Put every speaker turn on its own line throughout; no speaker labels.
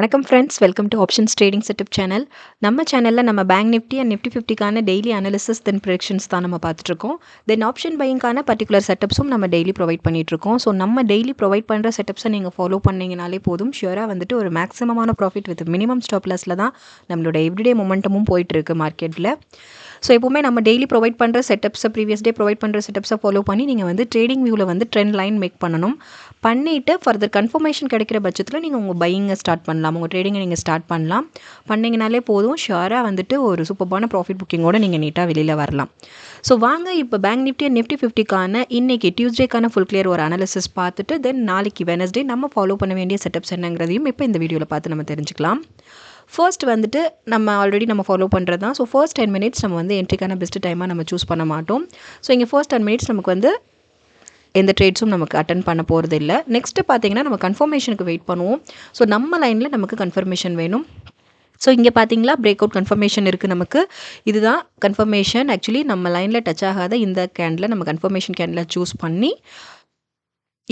வணக்கம் friends, welcome to options trading setup channel. நம்ம சேனலில் நம்ம பேங்க் நிஃப்டி அண்ட் நிஃப்டி 50க்கான டெய்லி அனாலிசிஸ் தென் ப்ரெடிக்ஷன்ஸ் தான் நம்ம பார்த்துட்ருக்கோம். தென் ஆப்ஷன் பையிங்கான பர்டிகுலர் செட்டப்ஸும் நம்ம டெய்லி ப்ரொவைட் பண்ணிகிட்ருக்கோம். ஸோ நம்ம டெய்லி ப்ரொவைட் பண்ணுற செட்டப்ஸை நீங்கள் ஃபாலோ பண்ணிங்கனாலே போதும், ஷியூராக வந்துட்டு ஒரு மேக்ஸிமமான ப்ராஃபிட் வித் மினிமம் ஸ்டாப் லாஸில் தான் நம்மளோட எவ்ரிடே மொமெண்டமும் போயிட்டுருக்கு மார்க்கெட்டில். ஸோ எப்போவுமே நம்ம டெய்லி ப்ரொவைட் பண்ணுற செட்டப்ஸை ப்ரீவியஸ் டே ப்ரொவைட் பண்ணுற செட்டப்ஸை ஃபாலோ பண்ணி நீங்கள் வந்து ட்ரேடிங் வியூவில் வந்து ட்ரெண்ட் லைன் மேக் பண்ணணும். பண்ணிவிட்டு ஃபர்தர் கன்ஃபர்மேஷன் கிடைக்கிற பட்சத்தில் நீங்கள் உங்கள் பையிங்கை ஸ்டார்ட் பண்ணலாம், உங்கள் ட்ரேடிங்கை நீங்கள் ஸ்டார்ட் பண்ணலாம். பண்ணிங்கனாலே போதும், ஷுவராக வந்துட்டு ஒரு சூப்பரான ப்ராஃபிட் புக்கிங்கோடு நீங்கள் நீட்டாக வெளியில் வரலாம். ஸோ வாங்க இப்போ பேங்க் நிஃப்டி அண்ட் நிஃப்டி 50க்கான இன்றைக்கி டியூஸ்டேக்கான ஃபுல் கிளியர் ஒரு அனாலிசிஸ் பார்த்துட்டு தென் நாளைக்கு வெனஸ்டே நம்ம ஃபாலோ பண்ண வேண்டிய செட்டப்ஸ் என்னங்கிறதையும் இப்போ இந்த வீடியோவில் பார்த்து நம்ம தெரிஞ்சுக்கலாம். ஃபர்ஸ்ட் வந்துட்டு நம்ம ஆல்ரெடி நம்ம ஃபாலோ பண்ணுறது தான். ஸோ ஃபர்ஸ்ட் 10 மினிட்ஸ் நம்ம வந்து என்ட்ரிக்கான பெஸ்ட் டைமாக நம்ம சூஸ் பண்ண மாட்டோம். ஸோ இங்கே ஃபர்ஸ்ட் 10 மினிட்ஸ் நமக்கு வந்து எந்த ட்ரேட்ஸும் நமக்கு அட்டன் பண்ண போகிறது இல்லை. நெக்ஸ்ட்டு பார்த்தீங்கன்னா நம்ம கன்ஃபர்மேஷனுக்கு வெயிட் பண்ணுவோம். ஸோ நம்ம லைனில் நமக்கு கன்ஃபர்மேஷன் வேணும். ஸோ இங்கே பார்த்தீங்களா பிரேக் அவுட் கன்ஃபர்மேஷன் இருக்குது நமக்கு. இதுதான் கன்ஃபர்மேஷன். ஆக்சுவலி நம்ம லைனில் டச் ஆகாத இந்த கேண்டில் நம்ம கன்ஃபர்மேஷன் கேண்டில் சூஸ் பண்ணி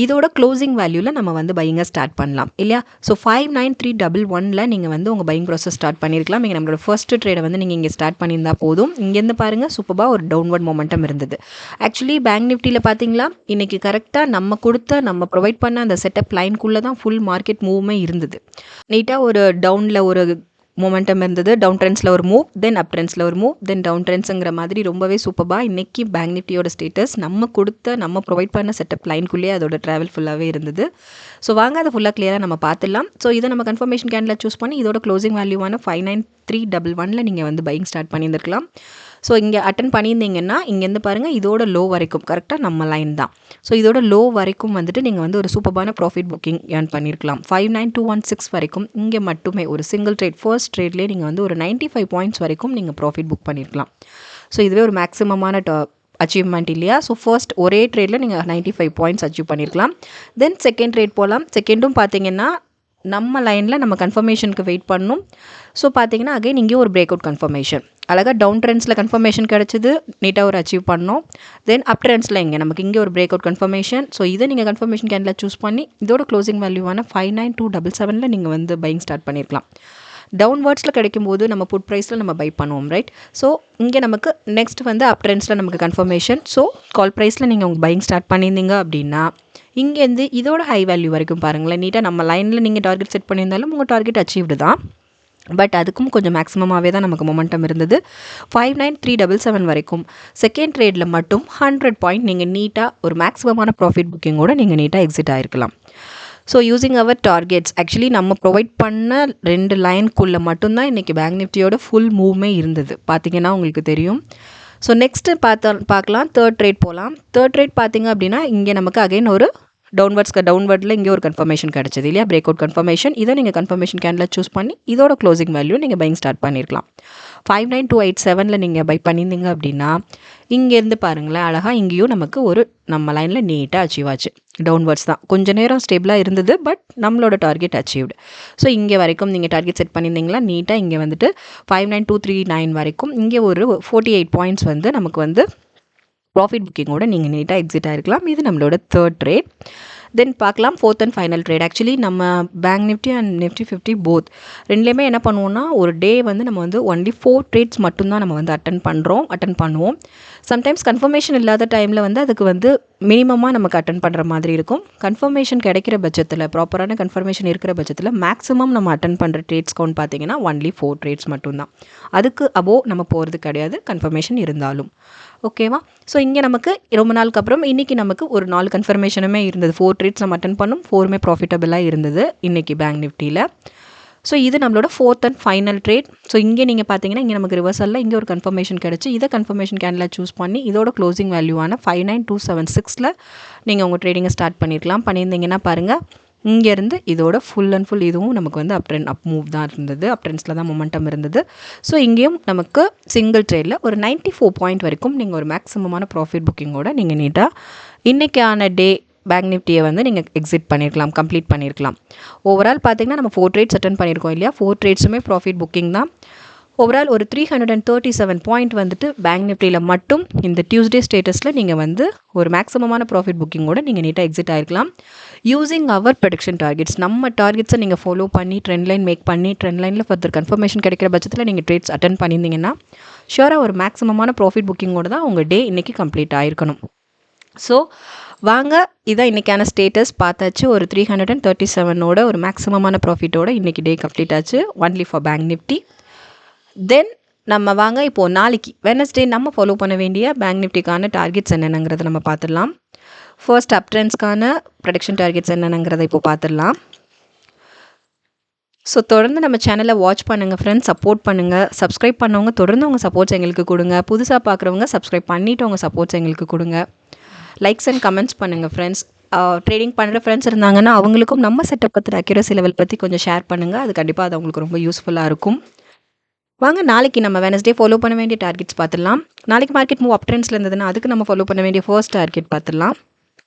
இதோட க்ளோசிங் வேல்யூவில் நம்ம வந்து பையிங்கை ஸ்டார்ட் பண்ணலாம் இல்லையா. ஸோ 59311 நீங்கள் வந்து உங்கள் பையிங் ப்ராசஸ் ஸ்டார்ட் பண்ணியிருக்கலாம். நீங்கள் நம்மளோட ஃபர்ஸ்ட் ட்ரேடை வந்து நீங்கள் இங்கே ஸ்டார்ட் பண்ணியிருந்தா போதும். இங்கேருந்து பாருங்கள், சூப்பராக ஒரு டவுன்வர்ட் மொமெண்டம் இருந்தது. ஆக்சுவலி பேங்க் நிஃப்டியில் பார்த்தீங்களா, இன்றைக்கி கரெக்டாக நம்ம ப்ரொவைட் பண்ண அந்த செட்டப் லைனுக்குள்ளே தான் ஃபுல் மார்க்கெட் மூவ்மே இருந்தது. நீட்டாக ஒரு டவுனில் ஒரு மொமெண்டம் இருந்தது, டவுன் ட்ரெண்ட்ஸில் ஒரு மூவ், தென் அப் ட்ரெண்ட்ஸில் ஒரு மூவ், தென் டவுன் ட்ரெண்ட்ஸுங்கிற மாதிரி ரொம்பவே சூப்பராக இன்றைக்கி பேங்க் நிஃப்டியோட ஸ்டேட்டஸ் நம்ம ப்ரொவைட் பண்ண செட்டப் லைனுக்குள்ளேயே அதோட ட்ராவல் ஃபுல்லாகவே இருந்தது. ஸோ வாங்க அதை ஃபுல்லாக கிளியராக நம்ம பார்த்துடலாம். ஸோ இதை நம்ம கன்ஃபர்மேஷன் கேண்டில் சூஸ் பண்ணி இதோட க்ளோசிங் வேல்யூவான 59311 நீங்கள் வந்து பையிங் ஸ்டார்ட் பண்ணியிருந்திருக்கலாம். ஸோ இங்கே அட்டன் பண்ணியிருந்தீங்கன்னா இங்கேருந்து பாருங்கள், இதோட லோ வரைக்கும் கரெக்டாக நம்ம லைன் தான். ஸோ இதோட லோ வரைக்கும் வந்துட்டு நீங்கள் வந்து ஒரு சூப்பரான ப்ராஃபிட் புக்கிங் ஏர்ன் பண்ணியிருக்கலாம். 59216 வரைக்கும் இங்கே மட்டுமே ஒரு சிங்கிள் ட்ரேட் ஃபர்ஸ்ட் ட்ரேட்லேயே நீங்கள் வந்து ஒரு 95 பாயிண்ட்ஸ் வரைக்கும் நீங்கள் ப்ராஃபிட் புக் பண்ணியிருக்கலாம். ஸோ இதுவே ஒரு மேக்ஸிமமான அச்சீவ்மெண்ட் இல்லையா. ஸோ ஃபர்ஸ்ட் ஒரே ட்ரேடில் நீங்கள் 95 பாயிண்ட்ஸ் அச்சீவ் பண்ணியிருக்கலாம். தென் செகண்ட் ட்ரேட் போகலாம். செகண்டும் பார்த்தீங்கன்னா நம்ம லைனில் நம்ம கன்ஃபர்மேஷனுக்கு வெயிட் பண்ணணும். ஸோ பார்த்தீங்கன்னா அகைன் இங்கே ஒரு பிரேக் அவுட் கன்ஃபர்மேஷன், அழகாக டவுன் ட்ரெண்ட்ஸில் கன்ஃபர்மேஷன் கிடச்சிது, நீட்டாக ஒரு அச்சீவ் பண்ணோம். தென் அப் ட்ரெண்ட்ஸில் நமக்கு இங்கே ஒரு பிரேக் அவுட் கன்ஃபர்மேஷன். ஸோ இதை நீங்கள் கன்ஃபர்மேஷன் கேண்டில் சூஸ் பண்ணி இதோட க்ளோசிங் வேல்யூவான 59277 நீங்கள் வந்து பையிங் ஸ்டார்ட் பண்ணியிருக்கலாம். டவுன்வர்ட்ஸில் கிடைக்கும்போது நம்ம புட் ப்ரைஸில் நம்ம பை பண்ணுவோம், ரைட். ஸோ இங்கே நமக்கு நெக்ஸ்ட் வந்து அப் ட்ரெண்ட்ஸில் நமக்கு கன்ஃபர்மேஷன். ஸோ கால் ப்ரைஸில் நீங்கள் உங்கள் பையிங் ஸ்டார்ட் பண்ணியிருந்தீங்க அப்படின்னா இங்கேருந்து இதோட ஹை வேல்யூ வரைக்கும் பாருங்களேன், நீட்டாக நம்ம லைனில் நீங்கள் டார்கெட் செட் பண்ணியிருந்தாலும் உங்கள் டார்கெட் அச்சீவ்டு தான். பட் அதுக்கும் கொஞ்சம் மேக்ஸிமமாகவே தான் நமக்கு மொமெண்டம் இருந்தது. 59377 வரைக்கும் செகண்ட் ட்ரேடில் மட்டும் 100 பாயிண்ட் நீங்கள் நீட்டாக ஒரு மேக்ஸிமமான ப்ராஃபிட் புக்கிங்கோடு நீங்கள் நீட்டாக எக்ஸிட் ஆகிருக்கலாம். ஸோ யூஸிங் அவர் டார்கெட்ஸ், ஆக்சுவலி நம்ம ப்ரொவைட் பண்ண 2 லைனுக்குள்ளே மட்டும்தான் இன்றைக்கி பேங்க் நிஃப்டியோட ஃபுல் மூவ்மே இருந்தது, பார்த்தீங்கன்னா உங்களுக்கு தெரியும். ஸோ நெக்ஸ்ட்டு பார்க்கலாம், தேர்ட் ட்ரேட் போகலாம். தேர்ட் ட்ரேட் பார்த்தீங்க அப்படின்னா இங்கே நமக்கு அகைன் ஒரு டவுன்வர்டில் இங்கே ஒரு கன்ஃபர்மேஷன் கிடச்சிது இல்லையா, பிரேக் அவுட் கன்ஃபர்மேஷன். இதை நீங்கள் கன்ஃபர்மேஷன் கேண்டில் சூஸ் பண்ணி இதோட க்ளோசிங் வேல்யூ நீங்கள் பையிங் ஸ்டார்ட் பண்ணியிருக்கலாம். 59287 நீங்கள் பை பண்ணியிருந்தீங்க அப்படின்னா இங்கேருந்து பாருங்களேன், அழகாக இங்கேயும் நமக்கு ஒரு நம்ம லைனில் நீட்டாக அச்சீவ் ஆச்சு. டவுன்வர்ட்ஸ் தான் கொஞ்சம் நேரம் ஸ்டேபிளாக இருந்தது, பட் நம்மளோட டார்கெட் அச்சீவ்டு. ஸோ இங்கே வரைக்கும் நீங்கள் டார்கெட் செட் பண்ணியிருந்தீங்களா, நீட்டாக இங்கே வந்துட்டு 59239 வரைக்கும் இங்கே ஒரு 48 பாயிண்ட்ஸ் வந்து நமக்கு வந்து ப்ராஃபிட் புக்கிங்கோட நீங்கள் நீட்டாக எக்ஸிட் ஆகிருக்கலாம். இது நம்மளோட தேர்ட் ட்ரேட். தென் பார்க்கலாம் fourth and final trade. Actually நம்ம Bank Nifty and Nifty 50 both ரெண்டுலேயுமே என்ன பண்ணுவோம்னா ஒரு டே வந்து நம்ம வந்து ஒன்லி 4 ட்ரேட்ஸ் மட்டும்தான் நம்ம வந்து அட்டன் பண்ணுவோம். சம்டைம்ஸ் கன்ஃபர்மேஷன் இல்லாத டைமில் வந்து அதுக்கு வந்து மினிமமாக நமக்கு அட்டன் பண்ணுற மாதிரி இருக்கும். கன்ஃபர்மேஷன் கிடைக்கிற பட்சத்தில், ப்ராப்பரான கன்ஃபர்மேஷன் இருக்கிற பட்சத்தில் மேக்ஸிமம் நம்ம அட்டன் பண்ணுற ட்ரேட்ஸ் கவுண்ட் பார்த்தீங்கன்னா ஒன்லி 4 ட்ரேட்ஸ் மட்டும்தான். அதுக்கு அபோவ் நம்ம போகிறது கிடையாது, கன்ஃபர்மேஷன் இருந்தாலும். ஓகேவா. ஸோ இங்கே நமக்கு ரொம்ப நாளுக்கு அப்புறம் இன்றைக்கி நமக்கு ஒரு 4 கன்ஃபர்மேஷனுமே இருந்தது. 4 ட்ரேட்ஸ் நம்ம அட்டன் பண்ணோம், 4மே ப்ராஃபிட்டபிளாக இருந்தது இன்றைக்கி பேங்க் நிஃப்டியில். ஸோ இது நம்மளோட fourth and final trade. So இங்கே நீங்கள் பார்த்தீங்கன்னா இங்கே நமக்கு ரிவர்சலில் இங்கே ஒரு கன்ஃபர்மேஷன் கிடச்சி இதை கன்ஃபர்மேஷன் கேண்டில் சூஸ் பண்ணி இதோட க்ளோசிங் வேல்யூவான 59276 நீங்கள் உங்கள் ட்ரேடிங்கை ஸ்டார்ட் பண்ணியிருந்தீங்கன்னா பாருங்கள், இங்கேருந்து இதோட ஃபுல் அண்ட் ஃபுல் இதுவும் நமக்கு வந்து அப் மூவ் தான் இருந்தது, அப் ட்ரெண்ட்ஸில் தான் மொமெண்டம் இருந்தது. ஸோ இங்கேயும் நமக்கு சிங்கிள் ட்ரேடில் ஒரு 94 பாயிண்ட் வரைக்கும் நீங்கள் ஒரு மேக்ஸிமமான ப்ராஃபிட் புக்கிங்கோட நீங்கள் நீட்டாக இன்றைக்கான டே பேங்க் நிஃப்டியை வந்து நீங்கள் எக்ஸிட் பண்ணியிருக்கலாம், கம்ப்ளீட் பண்ணியிருக்கலாம். ஓவரால் பார்த்தீங்கன்னா நம்ம 4 ட்ரேட்ஸ் அட்டன் பண்ணியிருக்கோம் இல்லையா, 4 ட்ரேட்ஸுமே ப்ராஃபிட் புக்கிங் தான். ஓவரால் ஒரு 337 பாயிண்ட் வந்துட்டு பேங்க் நிஃப்டியில் மட்டும் இந்த டியூஸ்டே ஸ்டேட்டஸில் நீங்கள் வந்து ஒரு மேக்ஸிமமான ப்ராஃபிட் புக்கிங்கோட நீங்கள் நீட்டாக எக்ஸிட் ஆகிருக்கலாம். யூஸிங் அவர் ப்ரெடிக்ஷன் டார்கெட்ஸ், நம்ம டார்கெட்ஸை நீங்கள் ஃபாலோ பண்ணி ட்ரெண்ட் லைன் மேக் பண்ணி ட்ரெண்ட் லைனில் ஃபர்தர் கன்ஃபர்மேஷன் கிடைக்கிற பட்சத்தில் நீங்கள் ட்ரேட்ஸ் அட்டன் பண்ணியிருந்தீங்கன்னா ஷியோராக ஒரு மேக்ஸிமமான ப்ராஃபிட் புக்கிங்கோட தான் உங்கள் டே இன்றைக்கி கம்ப்ளீட் ஆகிருக்கணும். ஸோ வாங்க, இதான் இன்றைக்கான ஸ்டேட்டஸ் பார்த்தாச்சு. ஒரு 337ஓட ஒரு மேக்ஸிமமான ப்ராஃபிட்டோட இன்றைக்கி டே கம்ப்ளீட் ஆச்சு, ஒன்லி ஃபார் பேங்க் நிஃப்டி. தென் நம்ம வாங்க இப்போது நாளைக்கு வெனஸ்டே நம்ம ஃபாலோ பண்ண வேண்டிய பேங்க் நிஃப்டிக்கான டார்கெட்ஸ் என்னென்னங்கிறத நம்ம பார்த்துடலாம். ஃபர்ஸ்ட் அப் ட்ரெண்ட்ஸ்க்கான ப்ரொடக்ஷன் டார்கெட்ஸ் என்னென்னங்கிறத இப்போ பார்த்துடலாம். ஸோ தொடர்ந்து நம்ம சேனலை வாட்ச் பண்ணுங்கள் ஃப்ரெண்ட்ஸ், சப்போர்ட் பண்ணுங்கள். சப்ஸ்கிரைப் பண்ணவங்க தொடர்ந்து உங்கள் சப்போர்ட்ஸ் எங்களுக்கு கொடுங்க. புதுசாக பார்க்குறவங்க சப்ஸ்கிரைப் பண்ணிவிட்டு உங்கள் சப்போர்ட்ஸ் எங்களுக்கு கொடுங்க. லைக்ஸ் அண்ட் கமெண்ட்ஸ் பண்ணுங்கள் ஃப்ரெண்ட்ஸ். ட்ரேடிங் பண்ணுற ஃப்ரெண்ட்ஸ் இருந்தாங்கன்னா அவங்களுக்கும் நம்ம செட்டப் பற்றி அக்யூரசி லெவல் பற்றி கொஞ்சம் ஷேர் பண்ணுங்கள். அது கண்டிப்பாக அது அவங்களுக்கு ரொம்ப யூஸ்ஃபுல்லாக இருக்கும். வாங்க நாளைக்கு நம்ம வெனஸ்டே ஃபாலோ பண்ண வேண்டிய டார்கெட்ஸ் பார்த்துடலாம். நாளைக்கு மார்க்கெட் மூவ் அப் ட்ரெண்ட்ஸில் இருந்ததுன்னா அதுக்கு நம்ம ஃபாலோ பண்ண வேண்டிய ஃபர்ஸ்ட் டார்கெட் பார்த்துடலாம்.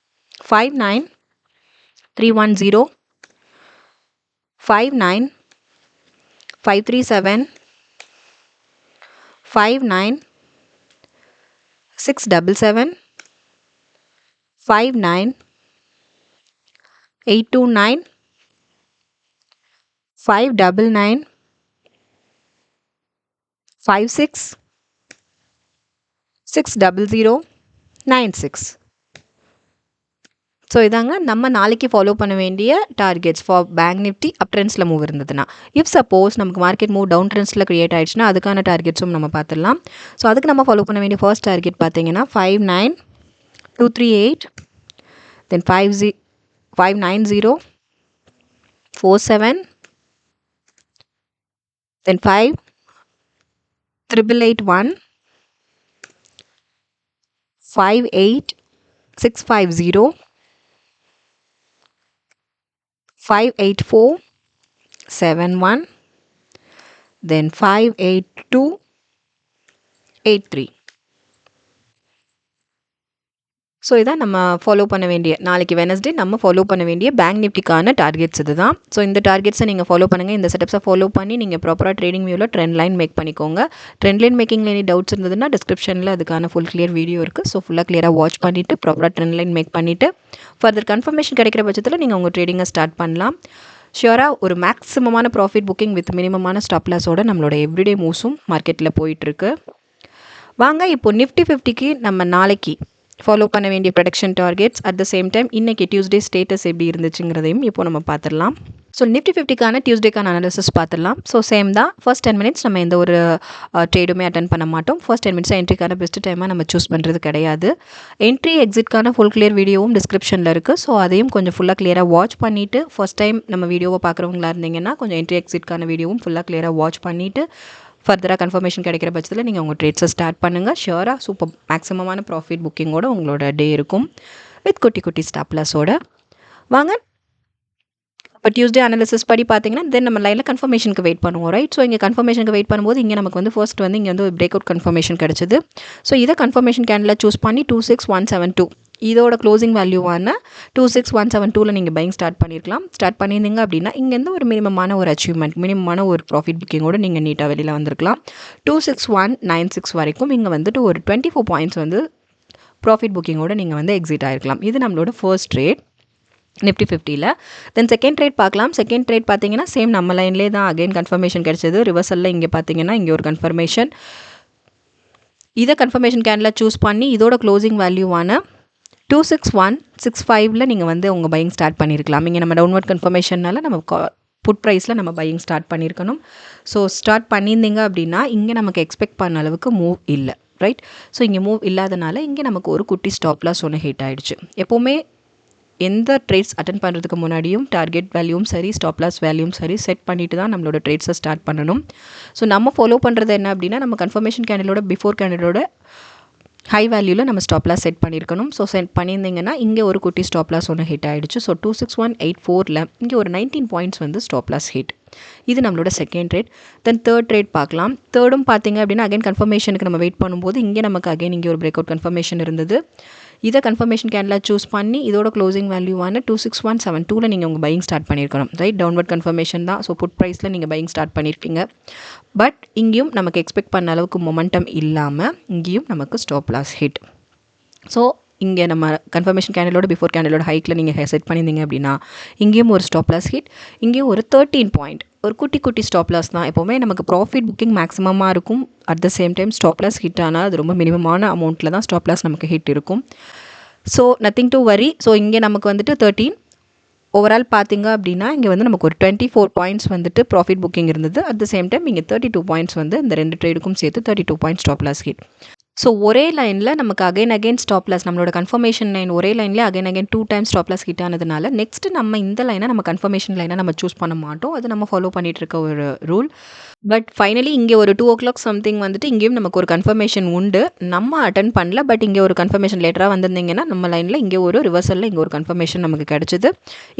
59310, 59537, 59677, 59829, 599, 56 600 96. ஸோ இதாங்க நம்ம நாளைக்கு ஃபாலோ பண்ண வேண்டிய targets for Bank Nifty up ட்ரெண்ட்ஸில் மூவ் இருந்ததுன்னா. இஃப் சப்போஸ் நமக்கு மார்க்கெட் மூவ் டவுன் ட்ரெண்ட்ஸில் க்ரியேட் ஆயிடுச்சுன்னா அதுக்கான டார்கெட்ஸும் நம்ம பார்த்துடலாம். ஸோ அதுக்கு நம்ம ஃபாலோ பண்ண வேண்டிய ஃபர்ஸ்ட் டார்கெட் பார்த்தீங்கன்னா 59238, தென் 590 47, தென் 58881, 58650, 58471, then 58283. ஸோ இதான் நம்ம ஃபாலோ பண்ண வேண்டிய நாளைக்கு வெனஸ்டே நம்ம ஃபாலோ பண்ண வேண்டிய பேங்க் நிஃப்டிக்கான டார்கெட்ஸ் இது தான். ஸோ இந்த டார்கெட்ஸை நீங்கள் ஃபாலோ பண்ணுங்கள். இந்த செட்டப்ஸை ஃபாலோ பண்ணி நீங்கள் ப்ராப்பராக ட்ரேடிங் வியூவில் ட்ரெண்ட் லைன் மேக் பண்ணிக்கோங்க. ட்ரெண்ட் லைன் மேக்கிங்கில் எனி டவுட்ஸ் இருந்ததுன்னா டிஸ்கிரிப்ஷனில் அதுக்கான ஃபுல் கிளியர் வீடியோ இருக்குது. ஸோ ஃபுல்லாக கிளியராக வாட்ச் பண்ணிவிட்டு ப்ராப்பராக ட்ரெண்ட் லைன் மேக் பண்ணிவிட்டு ஃபர்தர் கன்ஃபர்மேஷன் கிடைக்கிற பட்சத்தில் நீங்கள் உங்கள் ட்ரேடிங்கை ஸ்டார்ட் பண்ணலாம். ஷியோராக ஒரு மேக்ஸிமமான ப்ராஃபிட் புக்கிங் வித் மினிமமான ஸ்டாப் லாஸோட நம்மளோட எவ்ரிடே மூவ்ஸும் மார்க்கெட்டில் போயிட்டுருக்கு. வாங்க இப்போ நிஃப்டி 50க்கு நம்ம நாளைக்கு ஃபாலோ பண்ண வேண்டிய production targets, at the same time இன்றைக்கி டியூஸ்டே ஸ்டேட்டஸ் எப்படி இருந்துச்சுங்கிறதையும் இப்போ நம்ம பார்த்துடலாம். ஸோ நிஃப்டி 50க்கான டியூஸ்டேக்கான அனாலிசிஸ் பார்த்துடலாம். ஸோ சேம் தான். ஃபர்ஸ்ட் 10 மினிட்ஸ் நம்ம எந்த ஒரு ட்ரேடுமே அட்டன் பண்ண மாட்டோம். ஃபர்ஸ்ட் 10 மினிட்ஸ் என்ட்ரிக்கான பெஸ்ட் டைமாக நம்ம சூஸ் பண்ணுறது கிடையாது. என்ட்ரி எக்ஸிட்கான ஃபுல் கிளியர் வீடியோவும் டிஸ்கிரிப்ஷனில் இருக்குது. ஸோ அதையும் கொஞ்சம் ஃபுல்லாக கிளியராக வாட்ச் பண்ணிவிட்டு ஃபர்ஸ்ட் டைம் நம்ம வீடியோவை பார்க்குறவங்களா இருந்தீங்கன்னா கொஞ்சம் என்ட்ரி எக்ஸிட்கான வீடியோவும் ஃபுல்லாக கிளியராக வாட்ச் பண்ணிவிட்டு ஃபர்தராக கன்ஃபர்மேஷன் கிடைக்கிற பட்சத்தில் நீங்கள் உங்கள் ட்ரேட்ஸை ஸ்டார்ட் பண்ணுங்கள். ஷியோராக சூப்பர் மேக்ஸிமமான ப்ராஃபிட் புக்கிங்கோட உங்களோட டே இருக்கும் வித் குட்டி குட்டி ஸ்டாப் லாஸோட. வாங்க இப்போ டியூஸ்டே அனாலிசிஸ் படி பார்த்தீங்கன்னா தென் நம்ம லைனில் கன்ஃபர்மேஷனுக்கு வெயிட் பண்ணுவோம், ரைட்? ஸோ இங்கே கன்ஃபர்மேஷனுக்கு வெயிட் பண்ணும்போது இங்கே நமக்கு வந்து ஃபர்ஸ்ட் வந்து இங்கே வந்து ஒரு பிரேக் அவுட் கன்ஃபர்மேஷன் கிடச்சிது. ஸோ இதை கன்ஃபர்மேஷன் கேண்டில் சூஸ் பண்ணி 26172 இதோட க்ளோசிங் வேல்யூவான 26172ல் நீங்கள் பையிங் ஸ்டார்ட் பண்ணியிருக்கலாம். ஸ்டார்ட் பண்ணியிருந்தீங்க அப்படின்னா இங்கேருந்து ஒரு மினிமமான ஒரு அச்சீவ்மெண்ட், மினிமமான ஒரு ப்ராஃபிட் புக்கிங்கோடு நீங்கள் நீட்டாக வெளியில் வந்திருக்கலாம். 26196 வரைக்கும் இங்கே வந்துட்டு ஒரு 24 பாயிண்ட்ஸ் வந்து ப்ராஃபிட் புக்கிங்கோடு நீங்கள் வந்து எக்ஸிட் ஆகிருக்கலாம். இது நம்மளோட ஃபர்ஸ்ட் ட்ரேட் நிஃப்டி 50ல். தென் செகண்ட் ட்ரேட் பார்க்கலாம். செகண்ட் ட்ரேட் பார்த்தீங்கன்னா சேம் நம்ம லைன்லேயே தான் அகைன் கன்ஃபர்மேஷன் கிடச்சிது. ரிவர்சலில் இங்கே பார்த்தீங்கன்னா இங்கே ஒரு கன்ஃபர்மேஷன், இதை கன்ஃபர்மேஷன் கேண்டில் சூஸ் பண்ணி இதோட க்ளோசிங் வேல்யூவான 26165ல் நீங்கள் வந்து உங்கள் பையிங் ஸ்டார்ட் பண்ணியிருக்கலாம். இங்கே நம்ம டவுன்வர்ட் கன்ஃபர்மேஷனால் நம்ம புட் ப்ரைஸில் நம்ம பையிங் ஸ்டார்ட் பண்ணியிருக்கணும். ஸோ ஸ்டார்ட் பண்ணியிருந்தீங்க அப்படின்னா இங்கே நமக்கு எக்ஸ்பெக்ட் பண்ண அளவுக்கு மூவ் இல்லை, ரைட்? ஸோ இங்கே மூவ் இல்லாதனால இங்கே நமக்கு ஒரு குட்டி ஸ்டாப் லாஸ் ஒன்று ஹிட் ஆகிடுச்சு. எப்போவுமே எந்த ட்ரேட்ஸ் அட்டன் பண்ணுறதுக்கு முன்னாடியும் டார்கெட் வேல்யூவும் சரி ஸ்டாப் லாஸ் வேல்யூவும் சரி செட் பண்ணிவிட்டு தான் நம்மளோட ட்ரேட்ஸை ஸ்டார்ட் பண்ணணும். ஸோ நம்ம ஃபாலோ பண்ணுறது என்ன அப்படின்னா நம்ம கன்ஃபர்மேஷன் கேண்டிலோட பிஃபோர் கேண்டிலோட ஹை வேல்யூவில் நம்ம ஸ்டாப் லாஸ் செட் பண்ணியிருக்கணும். ஸோ செட் பண்ணியிருந்தீங்கன்னா இங்கே ஒரு குட்டி ஸ்டாப் லாஸ் ஒன்று ஹிட் ஆகிடுச்சு. ஸோ 26184ல் இங்கே ஒரு 19 பாயிண்ட்ஸ் வந்து ஸ்டாப் லாஸ் ஹிட். இது நம்மளோட second trade. Then third trade பார்க்கலாம். தேர்டும் பார்த்தீங்க அப்படின்னா அகைன் கன்ஃபர்மேஷனுக்கு நம்ம வெயிட் பண்ணும்போது இங்கே நமக்கு அகைன் இங்கே ஒரு பிரேக் அவுட் கன்ஃபர்மேஷன் இருந்தது. இதை கன்ஃபர்மேஷன் கேண்டிலாக சூஸ் பண்ணி இதோட க்ளோசிங் வேல்யூவான 26172 நீங்கள் உங்கள் பையிங் ஸ்டார்ட் பண்ணியிருக்கணும், ரைட்? டவுன்வர்ட் கன்ஃபர்மேஷன் தான். ஸோ புட் ப்ரைஸில் நீங்கள் பையிங் ஸ்டார்ட் பண்ணியிருக்கீங்க. பட் இங்கேயும் நமக்கு எக்ஸ்பெக்ட் பண்ண அளவுக்கு மொமெண்டம் இல்லாமல் இங்கேயும் நமக்கு ஸ்டாப் லாஸ் ஹிட். ஸோ இங்கே நம்ம கன்ஃபர்மேஷன் கேண்டிலோட பிஃபோர் கேண்டிலோட ஹைக்கில் நீங்கள் செட் பண்ணியிருந்தீங்க அப்படின்னா இங்கேயும் ஒரு ஸ்டாப் லாஸ் ஹிட், இங்கேயும் ஒரு 13 பாயிண்ட், ஒரு குட்டி குட்டி ஸ்டாப் லாஸ் தான். எப்போவுமே நமக்கு ப்ராஃபிட் புக்கிங் மேக்ஸிமமாக இருக்கும். At the same time stop loss hit ஆனால் அது ரொம்ப மினிமமான அமௌண்ட்டில் தான் ஸ்டாப் லாஸ் நமக்கு ஹிட் இருக்கும். So nothing to worry. So இங்கே நமக்கு வந்துட்டு 13 ஓவரால் பார்த்திங்க அப்படின்னா இங்கே வந்து நமக்கு ஒரு 24 பாயிண்ட்ஸ் வந்துட்டு ப்ராஃபிட் புக்கிங் இருந்தது. அட் த சேம் டைம் இங்கே 32 பாயிண்ட்ஸ் வந்து இந்த 2 ட்ரேடுக்கும் சேர்த்து 32 points stop loss hit. So ஒரே லைனில் நமக்கு அகைன் ஸ்டாப் லாஸ், நம்மளோட கன்ஃபர்மேஷன் லைன் ஒரே லைனில் again 2 times stop loss hit ஆனதுனால நெக்ஸ்ட் நம்ம இந்த லைனை நம்ம கன்ஃபர்மேஷன் லைனை நம்ம சூஸ் பண்ண மாட்டோம். அது நம்ம ஃபாலோ பண்ணிகிட்டு இருக்க ஒரு ரூல். பட் ஃபைனலி இங்கே ஒரு 2 o'clock சம்திங் வந்துட்டு இங்கேயும் நமக்கு ஒரு கன்ஃபர்மேஷன் உண்டு, நம்ம அட்டன் பண்ணல. பட் இங்கே ஒரு கன்ஃபர்மேஷன் லேட்டராக வந்திருந்தீங்கன்னா நம்ம லைனில் இங்கே ஒரு ரிவர்சலில் இங்கே ஒரு கன்ஃபர்மேஷன் நமக்கு கிடச்சிது.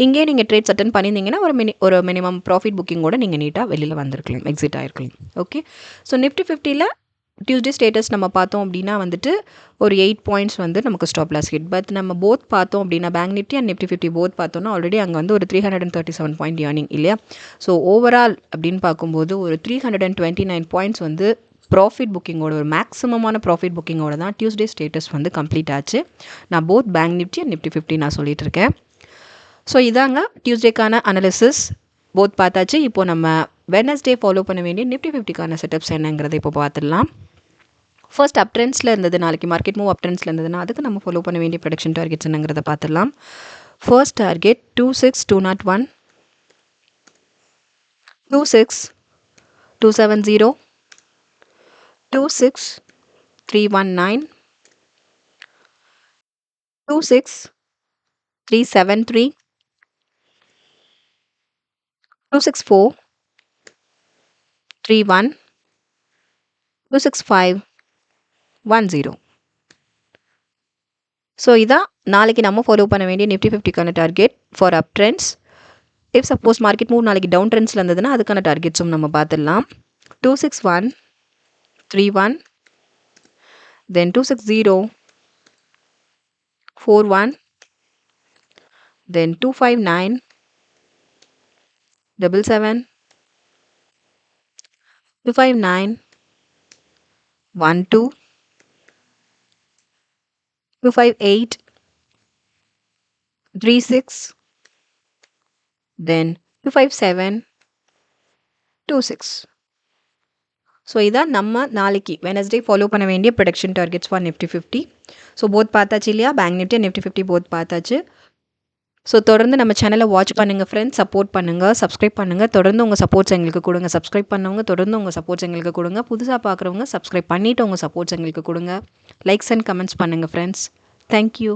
இங்கே நீங்கள் ட்ரேட்ஸ் அட்டன் பண்ணியிருந்தீங்கன்னா ஒரு மினிமம் ப்ராஃபிட் புக்கிங்கோட நீங்கள் நீட்டாக வெளியில் வந்திருக்கலாம், எக்ஸிட் ஆகிருக்கலாம். ஓகே. ஸோ நிஃப்டி 50ல் டியூஸ்டே ஸ்டேட்டஸ் நம்ம பார்த்தோம் அப்படின்னா வந்துட்டு ஒரு 8 பாயிண்ட்ஸ் வந்து நமக்கு ஸ்டாப் லாஸ் ஹிட். பட் நம்ம போத் பார்த்தோம் அப்படின்னா Bank Nifty and Nifty 50 both பார்த்தோம்னா ஆல்ரெடி அங்கே வந்து ஒரு 337 பாயிண்ட் ஏர்னிங் இல்லையா? ஸோ ஓவரால் அப்படின்னு பார்க்கும்போது ஒரு 329 பாயிண்ட்ஸ் வந்து ப்ராஃபிட் புக்கிங்கோட, ஒரு மேக்ஸிமமான ப்ராஃபிட் புக்கிங்கோட தான் டியூஸ்டே ஸ்டேட்டஸ் வந்து கம்ப்ளீட் ஆச்சு. நான் both bank Nifty and Nifty 50 நான் சொல்லிட்டு இருக்கேன். ஸோ இதாங்க டியூஸ்டேக்கான அனாலிசிஸ். போத் பார்த்தாச்சு. இப்போ நம்ம வெட்னஸ்டே ஃபாலோ பண்ண வேண்டிய நிஃப்டி 50க்கான செட்டப்ஸ் என்னங்கிறத இப்போ பார்த்துடலாம். ஃபர்ஸ்ட் அப் ட்ரெண்ட்ஸில் இருந்தது, நாளைக்கு மார்க்கெட் மூவ் அப் ட்ரெண்ட்ஸில் இருந்ததுன்னா அதுக்கு நம்ம ஃபாலோ பண்ண வேண்டிய ப்ரொடக்ஷன் டார்கெட்ஸ் என்னங்கிறத பார்த்துடலாம். First target 26201, 26270, 26319, 26373, 26431, 26510. ஸோ இதான் நாளைக்கு நம்ம ஃபாலோ பண்ண வேண்டிய நிஃப்டி 50க்கான target for up trends. If suppose market move நாளைக்கு டவுன் ட்ரெண்ட்ஸில் இருந்ததுன்னா அதுக்கான டார்கெட்ஸும் நம்ம பார்த்துடலாம். 26131, தென் 26041, தென் 25977, 25912, 258, 36, then 257, 26. ஸோ இதான் நம்ம நாளைக்கு வெனஸ்டே ஃபாலோ பண்ண வேண்டிய production targets for Nifty 50. So both பார்த்தாச்சு இல்லையா? Bank Nifty and Nifty 50 both பார்த்தாச்சு. ஸோ தொடர்ந்து நம்ம சேனலை வாட்ச் பண்ணுங்கள் ஃப்ரெண்ட்ஸ், சப்போர்ட் பண்ணுங்கள், சப்ஸ்கிரைப் பண்ணுங்கள். தொடர்ந்து உங்கள் சப்போர்ட்ஸ் எங்களுக்கு கொடுங்க. சப்ஸ்கிரைப் பண்ணவங்க தொடர்ந்து உங்கள் சப்போர்ட்ஸ் எங்களுக்கு கொடுங்க. புதுசாக பார்க்குறவங்க சப்ஸ்கிரைப் பண்ணிவிட்டு உங்கள் சப்போர்ட்ஸ் எங்களுக்கு கொடுங்க. லைக்ஸ் அண்ட் கமெண்ட்ஸ் பண்ணுங்கள் ஃப்ரெண்ட்ஸ். தேங்க்யூ.